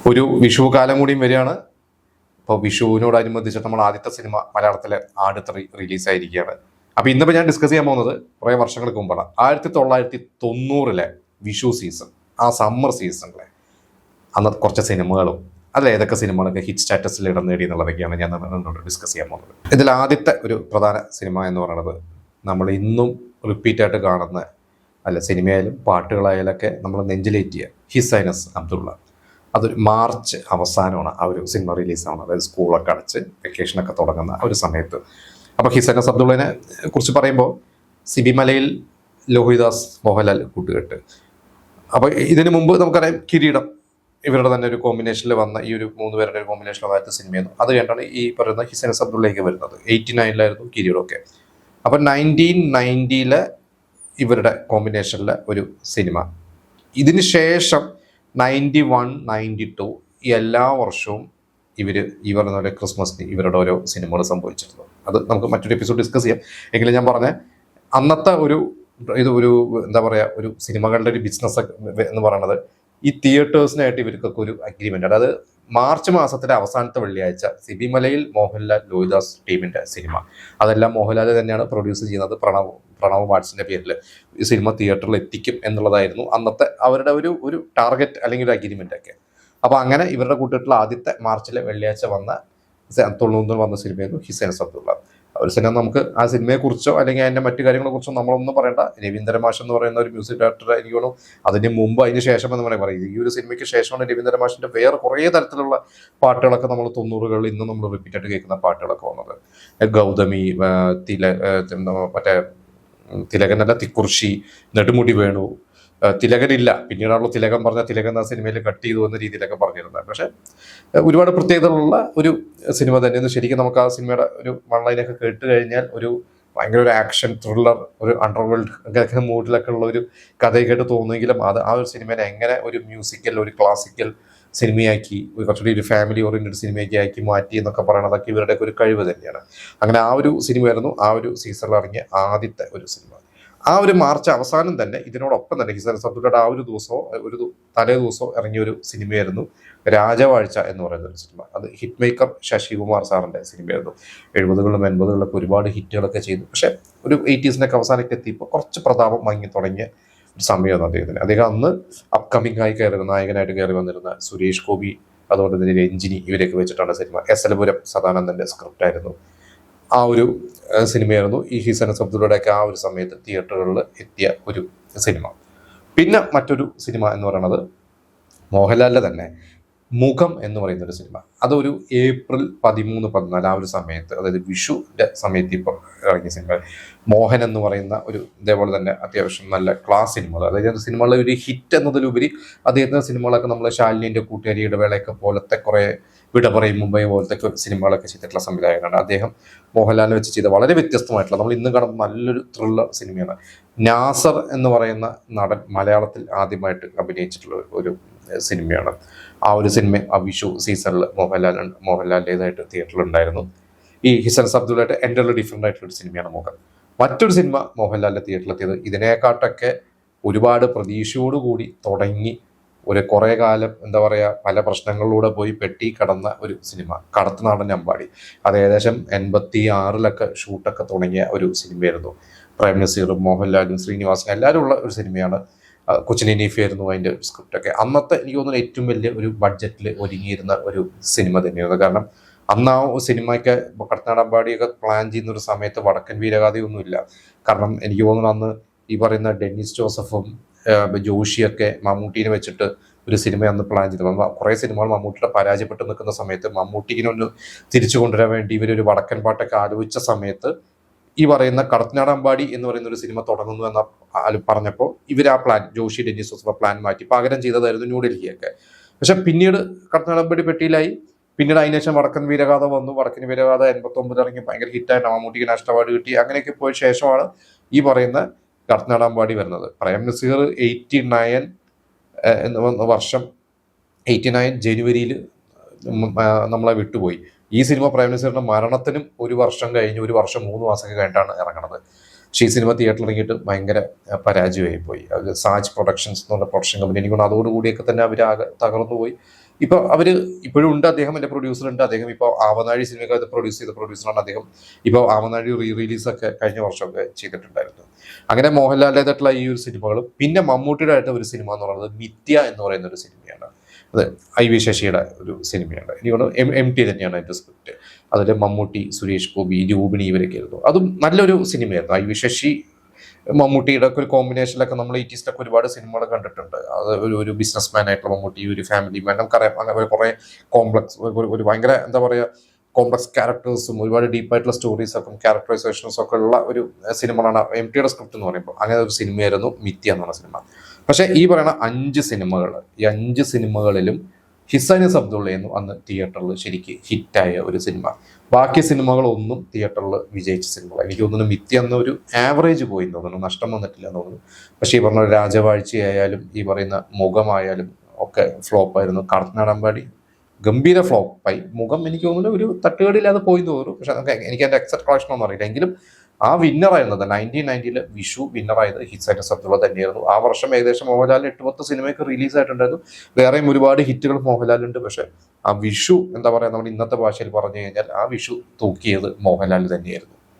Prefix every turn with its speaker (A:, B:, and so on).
A: ഒരു വിഷു കാലം കൂടിയും വരികയാണ്. ഇപ്പോൾ വിഷുവിനോടനുബന്ധിച്ചിട്ട് നമ്മൾ ആദ്യത്തെ സിനിമ മലയാളത്തിലെ ആദ്യത്തെ റിലീസായിരിക്കുകയാണ്. അപ്പോൾ ഇന്നിപ്പോൾ ഞാൻ ഡിസ്കസ് ചെയ്യാൻ പോകുന്നത് കുറേ വർഷങ്ങൾക്ക് മുമ്പാണ്. 1990 വിഷു സീസൺ, ആ സമ്മർ സീസണിലെ അന്ന് കുറച്ച് സിനിമകളും അതിൽ ഏതൊക്കെ സിനിമകളൊക്കെ ഹിറ്റ് സ്റ്റാറ്റസിൽ ഇടം നേടി എന്നുള്ളതൊക്കെയാണ് ഞാൻ നിങ്ങളോട് ഡിസ്കസ് ചെയ്യാൻ പോകുന്നത്. ഇതിൽ ആദ്യത്തെ ഒരു പ്രധാന സിനിമ എന്ന് പറയുന്നത് നമ്മൾ ഇന്നും റിപ്പീറ്റായിട്ട് കാണുന്ന സിനിമയായാലും പാട്ടുകളായാലൊക്കെ നമ്മൾ നെഞ്ചിലേറ്റിയ ഹിസ് ഹൈനസ് അബ്ദുള്ള. അതൊരു മാർച്ച് അവസാനമാണ് ആ ഒരു സിനിമ റിലീസാവുന്നത്. അതായത് സ്കൂളൊക്കെ അടച്ച് വെക്കേഷനൊക്കെ തുടങ്ങുന്ന ആ ഒരു സമയത്ത്. അപ്പോൾ ഹിസ് ഹൈനസ് അബ്ദുള്ളനെ കുറിച്ച് പറയുമ്പോൾ സിബി മലയിൽ ലോഹിദാസ് മോഹൻലാൽ കൂട്ടുകെട്ട്. അപ്പോൾ ഇതിനു മുമ്പ് നമുക്കറിയാം കിരീടം ഇവരുടെ തന്നെ ഒരു കോമ്പിനേഷനിൽ വന്ന ഈ ഒരു 3 പേരുടെ ഒരു കോമ്പിനേഷനിൽ വന്ന സിനിമയായിരുന്നു. അത് കഴിഞ്ഞാണ് ഈ പറയുന്ന ഹിസ് ഹൈനസ് അബ്ദുള്ളയ്ക്ക് വരുന്നത്. 89 കിരീടമൊക്കെ. അപ്പോൾ 1990 ഇവരുടെ കോമ്പിനേഷനിലെ ഒരു സിനിമ. ഇതിന് ശേഷം 91, 92 ഈ എല്ലാ വർഷവും ഈ പറഞ്ഞ പോലെ ക്രിസ്മസിന് ഇവരുടെ ഓരോ സിനിമകൾ സംഭവിച്ചിരുന്നു. അത് നമുക്ക് മറ്റൊരു എപ്പിസോഡ് ഡിസ്കസ് ചെയ്യാം. എങ്കിലും ഞാൻ പറഞ്ഞ അന്നത്തെ ഒരു എന്താ പറയുക, ഒരു സിനിമകളുടെ ഒരു ബിസിനസ് എന്ന് പറയുന്നത് ഈ തിയേറ്റേഴ്സിനായിട്ട് ഇവർക്കൊക്കെ ഒരു അഗ്രിമെന്റ്. അതായത് മാർച്ച് മാസത്തിലെ അവസാനത്തെ വെള്ളിയാഴ്ച സിബി മലയിൽ മോഹൻലാൽ ലോഹിദാസ് ടീമിന്റെ സിനിമ, അതെല്ലാം മോഹൻലാൽ തന്നെയാണ് പ്രൊഡ്യൂസ് ചെയ്യുന്നത്. പ്രണവ് വാട്സിന്റെ പേരിൽ ഈ സിനിമ തിയേറ്ററിൽ എത്തിക്കും എന്നുള്ളതായിരുന്നു അന്നത്തെ അവരുടെ ഒരു ടാർഗറ്റ് അല്ലെങ്കിൽ ഒരു അഗ്രിമെന്റ് ഒക്കെ. അപ്പോൾ അങ്ങനെ ഇവരുടെ കൂട്ടത്തിൽ ആദ്യത്തെ മാർച്ചിലെ വെള്ളിയാഴ്ച വന്ന 90 വന്ന സിനിമയായിരുന്നു ഹിസ് ഹൈനസ് അബ്ദുള്ള. ഒരു സിനിമ നമുക്ക് ആ സിനിമയെക്കുറിച്ചോ അല്ലെങ്കിൽ അതിൻ്റെ മറ്റു കാര്യങ്ങളെക്കുറിച്ചോ നമ്മളൊന്നും പറയേണ്ട. രവീന്ദ്ര മാഷ് എന്ന് പറയുന്ന ഒരു മ്യൂസിക് ഡയറക്ടർ, എനിക്ക് തോന്നുന്നു അതിന് മുമ്പ് അതിന് ശേഷം എന്ന് വേണമെങ്കിൽ പറയും. ഈ ഒരു സിനിമയ്ക്ക് ശേഷമാണ് രവീന്ദ്ര മാഷിന്റെ വേറെ കുറേ തരത്തിലുള്ള പാട്ടുകളൊക്കെ നമ്മൾ 90കളിൽ ഇന്നും നമ്മൾ റിപ്പീറ്റായിട്ട് കേൾക്കുന്ന പാട്ടുകളൊക്കെ വന്നത്. ഗൗതമി, മറ്റേ തിലകനല്ല, തിക്കുറിശി, നെടുമുടി വേണു, തിലകനില്ല, പിന്നീടാണല്ലോ തിലകൻ പറഞ്ഞ തിലകൻ എന്ന സിനിമയിൽ കട്ട് ചെയ്തു എന്ന രീതിയിലൊക്കെ പറഞ്ഞിരുന്നത്. പക്ഷെ ഒരുപാട് പ്രത്യേകതകളുള്ള ഒരു സിനിമ തന്നെയാണ്. ശരിക്കും നമുക്ക് ആ സിനിമയുടെ ഒരു വൺലൈനൊക്കെ കേട്ട് കഴിഞ്ഞാൽ ഒരു ഭയങ്കര ഒരു ആക്ഷൻ ത്രില്ലർ, ഒരു അണ്ടർവേൾഡ് മൂഡിലൊക്കെ ഉള്ള ഒരു കഥയൊക്കെയായിട്ട് തോന്നുമെങ്കിലും അത് ആ ഒരു സിനിമയെ എങ്ങനെ ഒരു മ്യൂസിക്കൽ, ഒരു ക്ലാസിക്കൽ സിനിമയാക്കി, കുറച്ചുകൂടി ഒരു ഫാമിലി ഓറിയന്റഡ് സിനിമയൊക്കെ ആക്കി മാറ്റി എന്നൊക്കെ പറയണതൊക്കെ ഇവരുടെയൊക്കെ ഒരു കഴിവ് തന്നെയാണ്. അങ്ങനെ ആ ഒരു സിനിമയായിരുന്നു ആ ഒരു സീസണിൽ ഇറങ്ങിയ ആദ്യത്തെ ഒരു സിനിമ. ആ ഒരു മാർച്ച് അവസാനം തന്നെ ഇതിനോടൊപ്പം തന്നെ ഹിസ് ഹൈനസ് അബ്ദുള്ളയുടെ ആ ഒരു ദിവസമോ തലേ ദിവസമോ ഇറങ്ങിയ ഒരു സിനിമയായിരുന്നു രാജവാഴ്ച എന്ന് പറയുന്ന ഒരു സിനിമ. അത് ഹിറ്റ് മേക്കർ ശശികുമാർ സാറിന്റെ സിനിമയായിരുന്നു. 70കളിലും 80കളിലൊക്കെ ഒരുപാട് ഹിറ്റുകളൊക്കെ ചെയ്തു. പക്ഷെ ഒരു 80s അവസാനമൊക്കെ എത്തിയപ്പോൾ കുറച്ച് പ്രതാപം വാങ്ങി തുടങ്ങിയ ഒരു സമയമാണ് അദ്ദേഹത്തിന്. അദ്ദേഹം അന്ന് അപ്കമിംഗ് ആയി നായകനായിട്ട് കയറി വന്നിരുന്ന സുരേഷ് ഗോപി, അതുപോലെ തന്നെ രഞ്ജിനി, ഇവരെയൊക്കെ വെച്ചിട്ടാണ് സിനിമ. എസ്.എൽ.പുരം സദാനന്ദന്റെ സ്ക്രിപ്റ്റ് ആയിരുന്നു. ആ ഒരു സിനിമയായിരുന്നു ഈ ഹിസ് ഹൈനസ് അബ്ദുള്ളയുടെയൊക്കെ ആ ഒരു സമയത്ത് തിയേറ്ററുകളിൽ എത്തിയ ഒരു സിനിമ. പിന്നെ മറ്റൊരു സിനിമ എന്ന് പറയുന്നത് മോഹൻലാലിന്റെ തന്നെ മുഖം എന്ന് പറയുന്ന ഒരു സിനിമ. അതൊരു ഏപ്രിൽ 13, 14 ആ ഒരു സമയത്ത്, അതായത് വിഷുവിന്റെ സമയത്ത് ഇപ്പോൾ ഇറങ്ങിയ സിനിമ. മോഹൻ എന്ന് പറയുന്ന ഒരു ഇതേപോലെ തന്നെ അത്യാവശ്യം നല്ല ക്ലാസ് സിനിമകൾ, അതായത് സിനിമകളിലെ ഒരു ഹിറ്റ് എന്നതിലുപരി അദ്ദേഹത്തിന്റെ സിനിമകളൊക്കെ നമ്മൾ ശാലിനിന്റെ കൂട്ടുകാരിയുടെ വേളയൊക്കെ പോലത്തെ കുറേ വിട പറയും മുംബൈ പോലത്തെ സിനിമകളൊക്കെ ചെയ്തിട്ടുള്ള സംവിധായകനാണ് അദ്ദേഹം. മോഹൻലാലിനെ വെച്ച് ചെയ്ത വളരെ വ്യത്യസ്തമായിട്ടുള്ള, നമ്മൾ ഇന്ന് കാണുന്ന നല്ലൊരു ത്രില്ലർ സിനിമയാണ്. നാസർ എന്ന് പറയുന്ന നടൻ മലയാളത്തിൽ ആദ്യമായിട്ട് അഭിനയിച്ചിട്ടുള്ള ഒരു സിനിമയാണ്. ആ ഒരു സിനിമ ആ വിഷു സീസണിൽ മോഹൻലാലിൻ്റെതായിട്ട് തിയേറ്ററിലുണ്ടായിരുന്നു. ഈ ഹിസ് ഹൈനസ് അബ്ദുള്ളയായിട്ട് എൻ്റെ ഡിഫറെൻ്റ് ആയിട്ടുള്ള ഒരു സിനിമയാണ് മുഖം. മറ്റൊരു സിനിമ മോഹൻലാലിൻ്റെ തിയേറ്ററിലെത്തിയത് ഇതിനെക്കാട്ടൊക്കെ ഒരുപാട് പ്രതീക്ഷയോടുകൂടി തുടങ്ങി കുറേ കാലം എന്താ പറയുക, പല പ്രശ്നങ്ങളിലൂടെ പോയി പെട്ടി കടന്ന ഒരു സിനിമ, കടത്തനാടൻ അമ്പാടി. അത് ഏകദേശം 86 ഷൂട്ടൊക്കെ തുടങ്ങിയ ഒരു സിനിമയായിരുന്നു. പ്രേം നസീറും മോഹൻലാലും ശ്രീനിവാസനും എല്ലാവരും ഉള്ള ഒരു സിനിമയാണ്. കൊച്ചിൻ ഹനീഫ ആയിരുന്നു അതിൻ്റെ സ്ക്രിപ്റ്റൊക്കെ. അന്നത്തെ എനിക്ക് തോന്നുന്നു ഏറ്റവും വലിയ ഒരു ബഡ്ജറ്റിൽ ഒരുങ്ങിയിരുന്ന ഒരു സിനിമ തന്നെയായിരുന്നു. കാരണം അന്ന് ആ സിനിമയ്ക്ക് കടത്തനാടൻ അമ്പാടിയൊക്കെ പ്ലാൻ ചെയ്യുന്ന ഒരു സമയത്ത് വടക്കൻ വീരഗാഥയൊന്നുമില്ല. കാരണം എനിക്ക് തോന്നുന്നു അന്ന് ഈ പറയുന്ന ഡെന്നിസ് ജോസഫും ജോഷിയൊക്കെ മമ്മൂട്ടീനെ വെച്ചിട്ട് ഒരു സിനിമ അന്ന് പ്ലാൻ ചെയ്തു. കുറേ സിനിമകൾ മമ്മൂട്ടിയുടെ പരാജയപ്പെട്ട് നിൽക്കുന്ന സമയത്ത് മമ്മൂട്ടിക്കിനൊന്ന് തിരിച്ചു കൊണ്ടുവരാൻ വേണ്ടി ഇവരൊരു വടക്കൻ പാട്ടൊക്കെ ആലോചിച്ച സമയത്ത് ഈ പറയുന്ന കടത്തനാടൻ അമ്പാടി എന്ന് പറയുന്ന ഒരു സിനിമ തുടങ്ങുന്നു എന്ന പറഞ്ഞപ്പോൾ ഇവർ ആ പ്ലാൻ, ജോഷി ഡെന്നിസ് ജോസഫ് പ്ലാൻ മാറ്റി പകരം ചെയ്തതായിരുന്നു ന്യൂഡൽഹിയൊക്കെ. പക്ഷെ പിന്നീട് കടത്തനാടൻ അമ്പാടി പെട്ടിയിലായി. പിന്നീട് അതിന് ശേഷം വടക്കൻ വീരഗാഥ വന്നു. വടക്കൻ വീരഗാഥ 89 ഇറങ്ങി ഭയങ്കര ഹിറ്റായിട്ട് മമ്മൂട്ടിക്ക് നാഷണൽ അവാർഡ് കിട്ടി. അങ്ങനെയൊക്കെ പോയ ശേഷമാണ് ഈ പറയുന്ന കടത്തനാടൻ അമ്പാടി വരുന്നത്. പ്രേം നസീർ 89 എന്ന വർഷം 89 ജനുവരിയിൽ നമ്മളെ വിട്ടുപോയി. ഈ സിനിമ പ്രേം നസീറിന്റെ മരണത്തിനും 1 വർഷം കഴിഞ്ഞ്, 1 വർഷം 3 മാസമൊക്കെ കഴിഞ്ഞിട്ടാണ് ഇറങ്ങുന്നത്. പക്ഷേ ഈ സിനിമ തിയേറ്ററിൽ ഇറങ്ങിയിട്ട് ഭയങ്കര പരാജയമായി പോയി. അത് സാജ് പ്രൊഡക്ഷൻസ് എന്നുള്ള പ്രൊഡക്ഷൻ കമ്പനി, എനിക്കൊണ്ട് അതോടുകൂടിയൊക്കെ തന്നെ അവർ ആകെ തകർന്നു പോയി. ഇപ്പൊ അവര് ഇപ്പോഴും ഉണ്ട്, അദ്ദേഹം എന്റെ പ്രൊഡ്യൂസർ ഉണ്ട്, അദ്ദേഹം ഇപ്പോൾ ആവനാഴി സിനിമയൊക്കെ പ്രൊഡ്യൂസ് ചെയ്ത പ്രൊഡ്യൂസറാണ് അദ്ദേഹം. ഇപ്പോൾ ആവനാഴി റിലീസ് ഒക്കെ കഴിഞ്ഞ വർഷമൊക്കെ ചെയ്തിട്ടുണ്ടായിരുന്നു. അങ്ങനെ മോഹൻലാലിൻ്റെതായിട്ടുള്ള ഈ ഒരു സിനിമകളും പിന്നെ മമ്മൂട്ടിയുടെ ആയിട്ട് ഒരു സിനിമ എന്ന് പറയുന്നത് മിഥ്യ എന്ന് പറയുന്ന ഒരു സിനിമയാണ്. അത് ഐ വി ശശിയുടെ ഒരു സിനിമയാണ്. എനിക്ക് എം ടി തന്നെയാണ് അതിന്റെ സ്ക്രിപ്റ്റ്. അതിൽ മമ്മൂട്ടി, സുരേഷ് ഗോപി, രൂപിണി ഇവരൊക്കെ ആയിരുന്നു. അതും നല്ലൊരു സിനിമയായിരുന്നു. ഐ വി ശശി മമ്മൂട്ടിയുടെ ഒക്കെ ഒരു കോമ്പിനേഷനിലൊക്കെ നമ്മൾ 80s ഒരുപാട് സിനിമകൾ കണ്ടിട്ടുണ്ട്. അത് ഒരു ബിസിനസ് മാൻ ആയിട്ടുള്ള മമ്മൂട്ടി, ഒരു ഫാമിലി മാൻ, നമുക്കറിയാം. അങ്ങനെ കുറെ കോംപ്ലക്സ്, ഒരു ഭയങ്കര എന്താ പറയുക, കോംപ്ലക്സ് ക്യാരക്ടേഴ്സും ഒരുപാട് ഡീപ്പായിട്ടുള്ള സ്റ്റോറീസൊക്കെ ക്യാരക്ടറൈസേഷൻസും ഒക്കെ ഉള്ള ഒരു സിനിമകളാണ് എം ടിയുടെ സ്ക്രിപ്റ്റ് എന്ന് പറയുമ്പോൾ. അങ്ങനെ ഒരു സിനിമയായിരുന്നു മിഥ്യ എന്ന് പറഞ്ഞ സിനിമ. പക്ഷേ ഈ പറയുന്ന 5 സിനിമകൾ, ഈ 5 സിനിമകളിലും ഹിസൈനസ് അബ്ദുള്ളയെന്നു അന്ന് തിയേറ്ററിൽ ശരിക്ക് ഹിറ്റായ ഒരു സിനിമ. ബാക്കി സിനിമകളൊന്നും തിയേറ്ററിൽ വിജയിച്ച സിനിമകൾ. എനിക്ക് തോന്നുന്നു മിഥ്യ എന്ന ഒരു ആവറേജ് പോയി തോന്നുന്നു, നഷ്ടം വന്നിട്ടില്ല എന്ന് തോന്നുന്നു. പക്ഷേ ഈ പറഞ്ഞ രാജവാഴ്ചയായാലും ഈ പറയുന്ന മുഖമായാലും ഒക്കെ ഫ്ലോപ്പായിരുന്നു. കടത്തനാടമ്പാടി ഗംഭീര ഫ്ലോപ്പായി. മുഖം എനിക്ക് തോന്നുന്നു ഒരു തട്ടുകടിയില്ലാതെ പോയി തോന്നുന്നു. പക്ഷെ എനിക്ക് അതിന്റെ എക്സാക്ട് കളക്ഷൻ ഒന്നും അറിയില്ല. എങ്കിലും ആ വിന്നറായിരുന്നത് 1990 വിഷു വിന്നറായത് ഹിസൈനസ് അബ്ദുള്ള തന്നെയായിരുന്നു. ആ വർഷം ഏകദേശം മോഹൻലാലിന് 8-10 സിനിമയൊക്കെ റിലീസ് ആയിട്ടുണ്ടായിരുന്നു. വേറെയും ഒരുപാട് ഹിറ്റുകൾ മോഹൻലാലുണ്ട്. പക്ഷെ ആ വിഷു എന്താ പറയുക, നമ്മൾ ഇന്നത്തെ ഭാഷയിൽ പറഞ്ഞു കഴിഞ്ഞാൽ ആ വിഷു തൂക്കിയത് മോഹൻലാൽ തന്നെയായിരുന്നു.